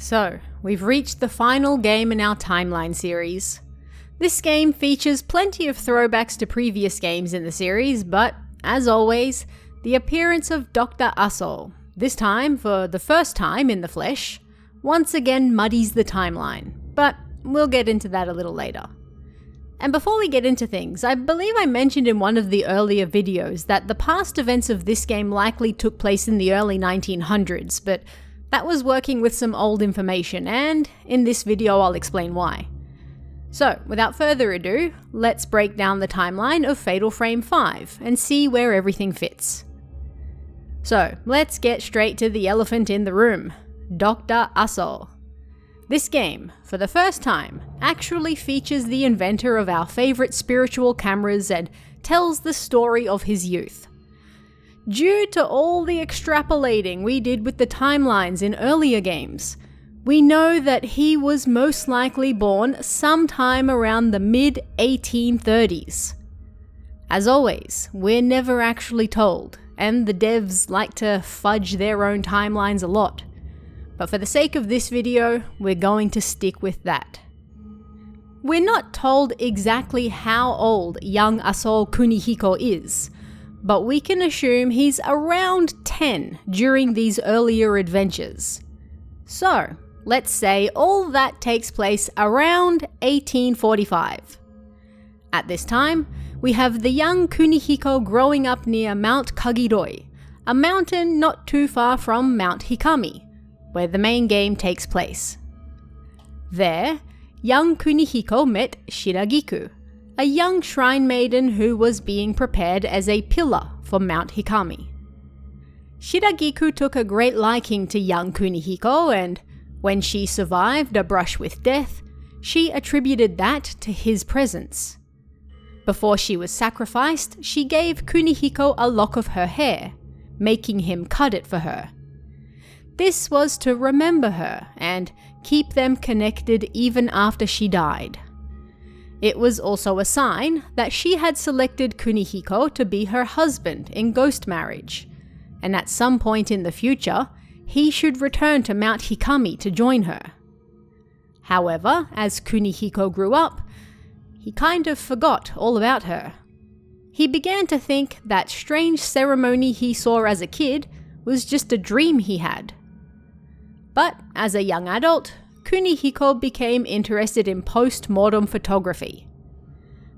So, we've reached the final game in our timeline series. This game features plenty of throwbacks to previous games in the series, but, as always, the appearance of Dr. Asol, this time for the first time in the flesh, once again muddies the timeline, but we'll get into that a little later. And before we get into things, I believe I mentioned in one of the earlier videos that the past events of this game likely took place in the early 1900s, but that was working with some old information, and in this video I'll explain why. So, without further ado, let's break down the timeline of Fatal Frame 5 and see where everything fits. So, let's get straight to the elephant in the room, Dr. Asol. This game, for the first time, actually features the inventor of our favourite spiritual cameras and tells the story of his youth. Due to all the extrapolating we did with the timelines in earlier games, we know that he was most likely born sometime around the mid-1830s. As always, we're never actually told, and the devs like to fudge their own timelines a lot. But for the sake of this video, we're going to stick with that. We're not told exactly how old young Asol Kunihiko is, but we can assume he's around 10 during these earlier adventures. So, let's say all that takes place around 1845. At this time, we have the young Kunihiko growing up near Mount Kagiroi, a mountain not too far from Mount Hikami, where the main game takes place. There, young Kunihiko met Shiragiku, a young shrine maiden who was being prepared as a pillar for Mount Hikami. Shiragiku took a great liking to young Kunihiko, and when she survived a brush with death, she attributed that to his presence. Before she was sacrificed, she gave Kunihiko a lock of her hair, making him cut it for her. This was to remember her and keep them connected even after she died. It was also a sign that she had selected Kunihiko to be her husband in ghost marriage, and at some point in the future, he should return to Mount Hikami to join her. However, as Kunihiko grew up, he kind of forgot all about her. He began to think that strange ceremony he saw as a kid was just a dream he had. But as a young adult, Kunihiko became interested in post-mortem photography.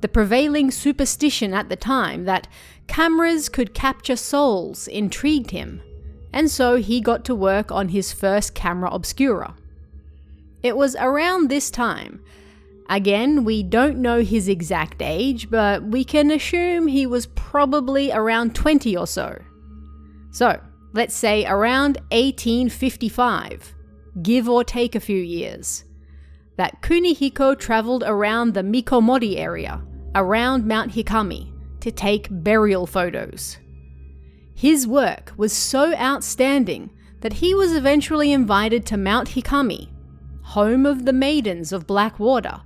The prevailing superstition at the time that cameras could capture souls intrigued him, and so he got to work on his first camera obscura. It was around this time. Again, we don't know his exact age, but we can assume he was probably around 20 or so. So, let's say around 1855. Give or take a few years, that Kunihiko travelled around the Mikomori area, around Mount Hikami, to take burial photos. His work was so outstanding that he was eventually invited to Mount Hikami, home of the Maidens of Black Water,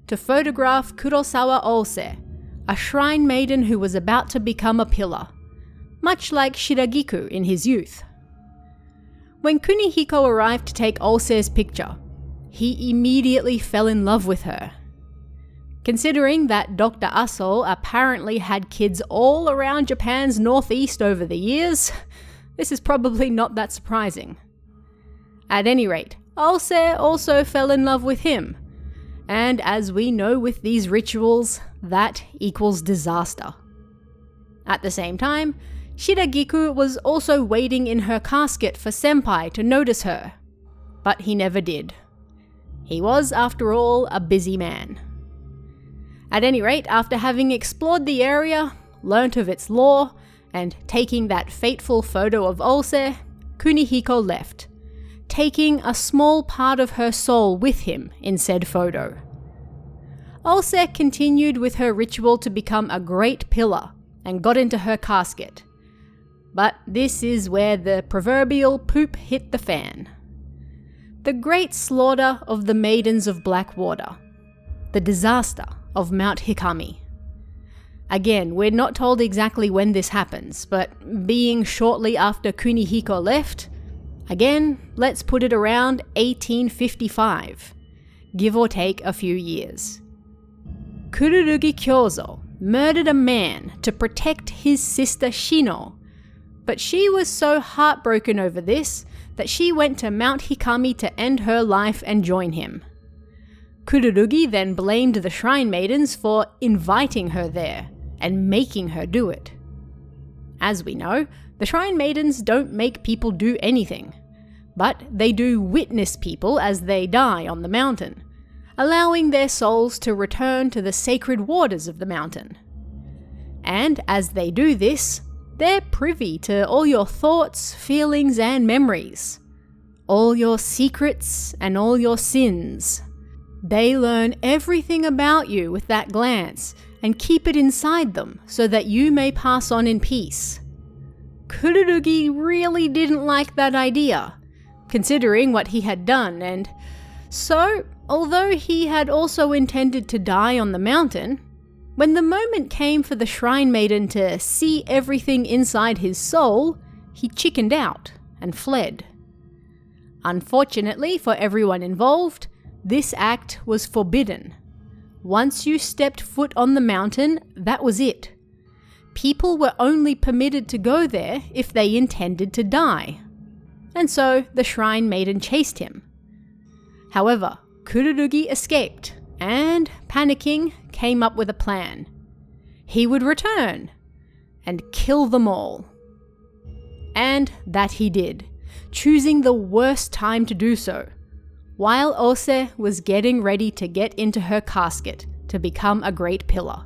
to photograph Kurosawa Ose, a shrine maiden who was about to become a pillar, much like Shiragiku in his youth. When Kunihiko arrived to take Ose's picture, he immediately fell in love with her. Considering that Dr. Asol apparently had kids all around Japan's northeast over the years, this is probably not that surprising. At any rate, Ose also fell in love with him, and as we know with these rituals, that equals disaster. At the same time, Shiragiku was also waiting in her casket for Senpai to notice her, but he never did. He was, after all, a busy man. At any rate, after having explored the area, learnt of its lore, and taking that fateful photo of Ose, Kunihiko left, taking a small part of her soul with him in said photo. Ose continued with her ritual to become a great pillar, and got into her casket. But this is where the proverbial poop hit the fan. The great slaughter of the Maidens of Black Water. The disaster of Mount Hikami. Again, we're not told exactly when this happens, but being shortly after Kunihiko left, Again, let's put it around 1855, give or take a few years. Kururugi Kyozo murdered a man to protect his sister Shino, but she was so heartbroken over this that she went to Mount Hikami to end her life and join him. Kururugi then blamed the Shrine Maidens for inviting her there and making her do it. As we know, the Shrine Maidens don't make people do anything, but they do witness people as they die on the mountain, allowing their souls to return to the sacred waters of the mountain. And as they do this, they're privy to all your thoughts, feelings, and memories, all your secrets and all your sins. They learn everything about you with that glance and keep it inside them so that you may pass on in peace. Kururugi really didn't like that idea, considering what he had done, and so, although he had also intended to die on the mountain, when the moment came for the Shrine Maiden to see everything inside his soul, he chickened out and fled. Unfortunately for everyone involved, this act was forbidden. Once you stepped foot on the mountain, that was it. People were only permitted to go there if they intended to die. And so the Shrine Maiden chased him. However, Kururugi escaped and, panicking, came up with a plan. He would return and kill them all. And that he did, choosing the worst time to do so, while Ose was getting ready to get into her casket to become a great pillar.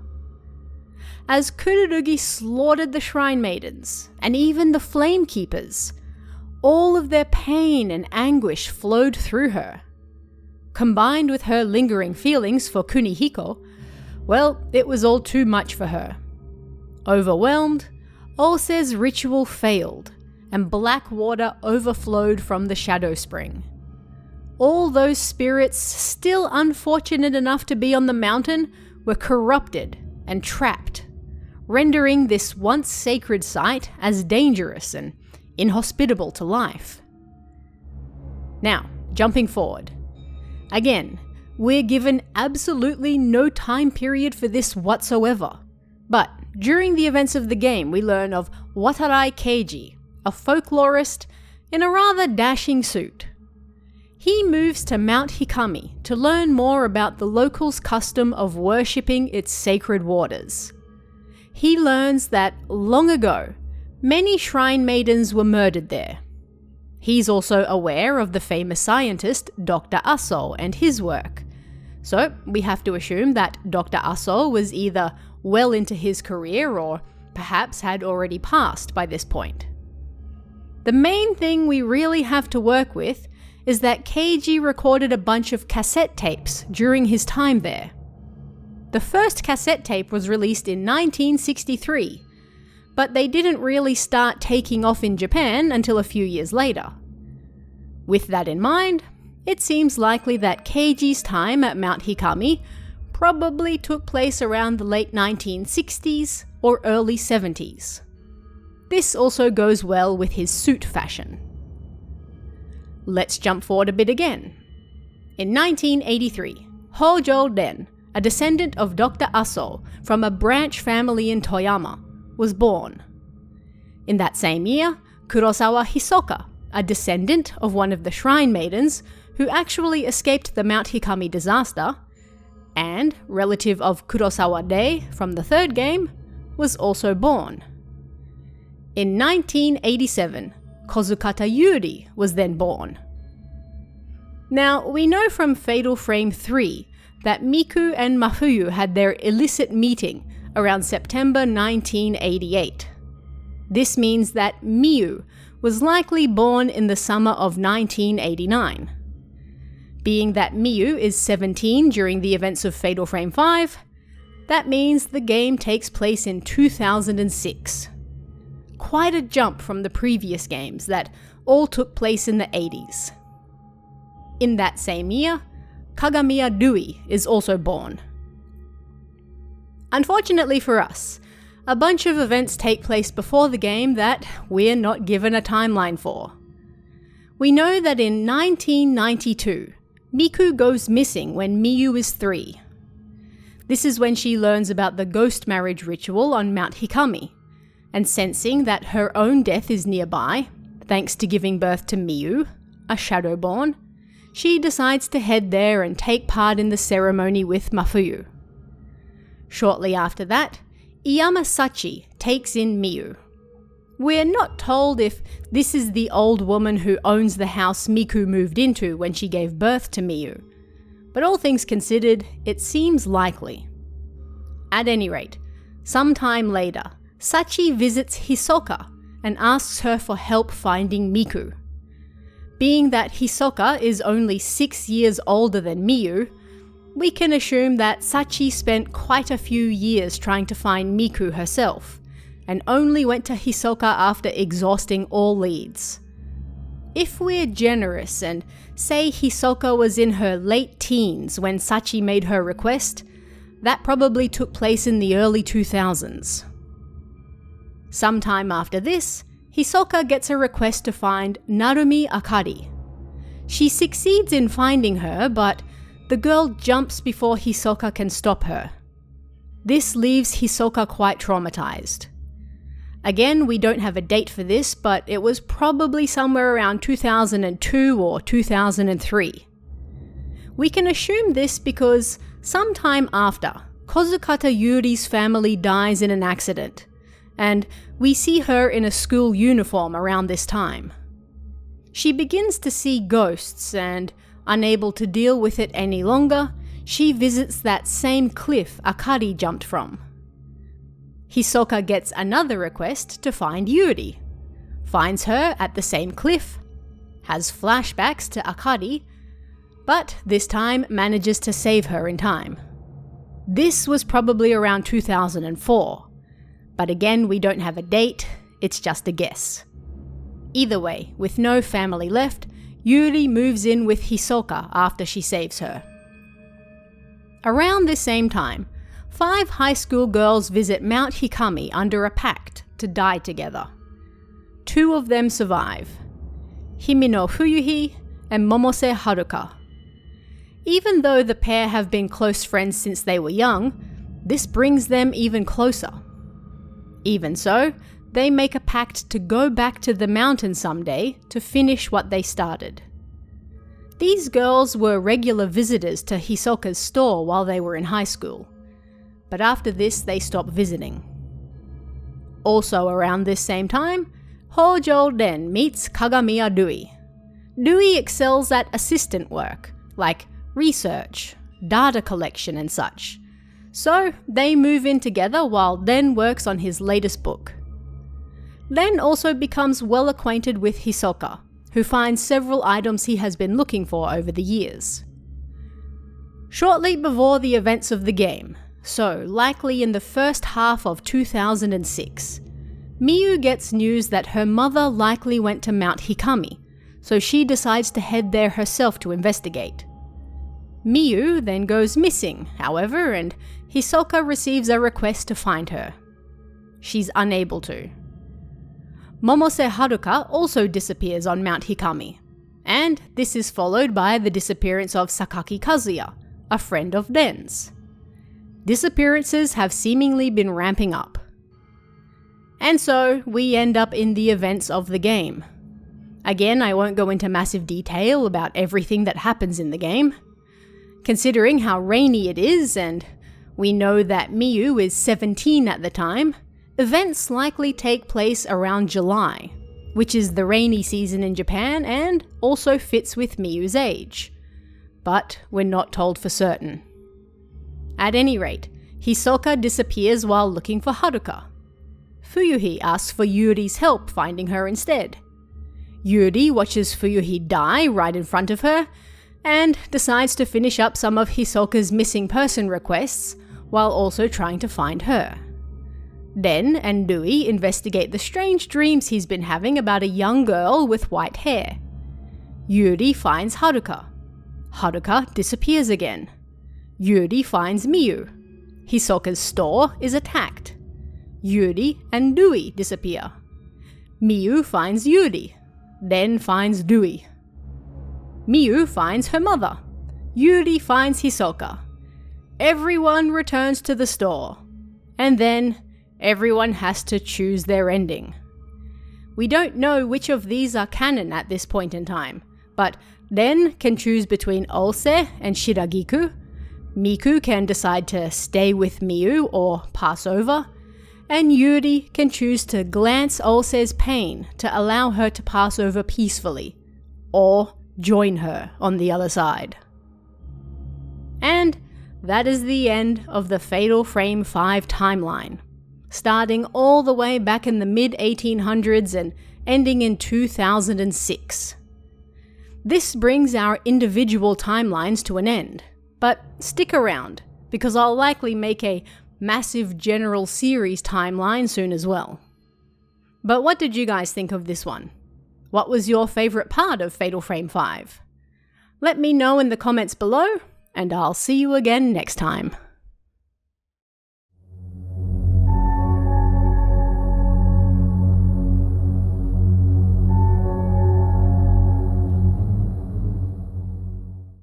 As Kururugi slaughtered the Shrine Maidens, and even the Flame Keepers, all of their pain and anguish flowed through her. Combined with her lingering feelings for Kunihiko, well, it was all too much for her. Overwhelmed, Ose's ritual failed, and black water overflowed from the Shadow Spring. All those spirits still unfortunate enough to be on the mountain were corrupted and trapped, rendering this once sacred site as dangerous and inhospitable to life. Now, jumping forward. Again, we're given absolutely no time period for this whatsoever. But during the events of the game, we learn of Watarai Keiji, a folklorist in a rather dashing suit. He moves to Mount Hikami to learn more about the locals' custom of worshipping its sacred waters. He learns that long ago, many Shrine Maidens were murdered there. He's also aware of the famous scientist Dr. Aso and his work. So we have to assume that Dr. Aso was either well into his career or perhaps had already passed by this point. The main thing we really have to work with is that Keiji recorded a bunch of cassette tapes during his time there. The first cassette tape was released in 1963, but they didn't really start taking off in Japan until a few years later. With that in mind, it seems likely that Keiji's time at Mount Hikami probably took place around the late 1960s or early 70s. This also goes well with his suit fashion. Let's jump forward a bit again. In 1983, Hojo Den, a descendant of Dr. Aso from a branch family in Toyama, was born. In that same year, Kurosawa Hisoka, a descendant of one of the Shrine Maidens who actually escaped the Mount Hikami disaster, and relative of Kurosawa Dei from the third game, was also born. In 1987, Kozukata Yuri was then born. Now, we know from Fatal Frame 3 that Miku and Mafuyu had their illicit meeting around September 1988. This means that Miyu was likely born in the summer of 1989. Being that Miyu is 17 during the events of Fatal Frame 5, that means the game takes place in 2006. Quite a jump from the previous games that all took place in the 80s. In that same year, Kagamiya Dewey is also born. Unfortunately for us, a bunch of events take place before the game that we're not given a timeline for. We know that in 1992, Miku goes missing when Miyu is 3. This is when she learns about the ghost marriage ritual on Mount Hikami, and sensing that her own death is nearby, thanks to giving birth to Miyu, a Shadowborn, she decides to head there and take part in the ceremony with Mafuyu. Shortly after that, Iyama Sachi takes in Miyu. We're not told if this is the old woman who owns the house Miku moved into when she gave birth to Miyu, but all things considered, it seems likely. At any rate, sometime later, Sachi visits Hisoka and asks her for help finding Miku. Being that Hisoka is only 6 years older than Miyu, we can assume that Sachi spent quite a few years trying to find Miku herself, and only went to Hisoka after exhausting all leads. If we're generous and say Hisoka was in her late teens when Sachi made her request, that probably took place in the early 2000s. Sometime after this, Hisoka gets a request to find Narumi Akari. She succeeds in finding her, but the girl jumps before Hisoka can stop her. This leaves Hisoka quite traumatized. Again, we don't have a date for this, but it was probably somewhere around 2002 or 2003. We can assume this because sometime after, Kozukata Yuri's family dies in an accident, and we see her in a school uniform around this time. She begins to see ghosts and, unable to deal with it any longer, she visits that same cliff Akari jumped from. Hisoka gets another request to find Yuri, finds her at the same cliff, has flashbacks to Akari, but this time manages to save her in time. This was probably around 2004, but again we don't have a date, it's just a guess. Either way, with no family left, Yuri moves in with Hisoka after she saves her. Around this same time, 5 high school girls visit Mount Hikami under a pact to die together. 2 of them survive, Himino Fuyuhi and Momose Haruka. Even though the pair have been close friends since they were young, this brings them even closer. Even so, they make a pact to go back to the mountain someday to finish what they started. These girls were regular visitors to Hisoka's store while they were in high school, but after this they stopped visiting. Also around this same time, Hojo Den meets Kagamiya Dui. Dui excels at assistant work, like research, data collection and such. So they move in together while Den works on his latest book. Den also becomes well acquainted with Hisoka, who finds several items he has been looking for over the years. Shortly before the events of the game, so likely in the first half of 2006, Miyu gets news that her mother likely went to Mount Hikami, so she decides to head there herself to investigate. Miyu then goes missing, however, and Hisoka receives a request to find her. She's unable to. Momose Haruka also disappears on Mount Hikami, and this is followed by the disappearance of Sakaki Kazuya, a friend of Den's. Disappearances have seemingly been ramping up. And so, we end up in the events of the game. Again, I won't go into massive detail about everything that happens in the game. Considering how rainy it is, and we know that Miyu is 17 at the time, events likely take place around July, which is the rainy season in Japan and also fits with Miyu's age. But we're not told for certain. At any rate, Hisoka disappears while looking for Haruka. Fuyuhi asks for Yuri's help finding her instead. Yuri watches Fuyuhi die right in front of her, and decides to finish up some of Hisoka's missing person requests while also trying to find her. Den and Dui investigate the strange dreams he's been having about a young girl with white hair. Yuri finds Haruka. Haruka disappears again. Yuri finds Miyu. Hisoka's store is attacked. Yuri and Dui disappear. Miyu finds Yuri. then finds Dewey. Miu finds her mother. Yuri finds Hisoka. Everyone returns to the store. And then everyone has to choose their ending. We don't know which of these are canon at this point in time, but Ren can choose between Olse and Shiragiku. Miku can decide to stay with Miu or pass over, and Yuri can choose to glance Olse's pain to allow her to pass over peacefully, or join her on the other side. And that is the end of the Fatal Frame 5 timeline, starting all the way back in the mid-1800s and ending in 2006. This brings our individual timelines to an end, but stick around, because I'll likely make a massive general series timeline soon as well. But what did you guys think of this one? What was your favourite part of Fatal Frame 5? Let me know in the comments below, and I'll see you again next time.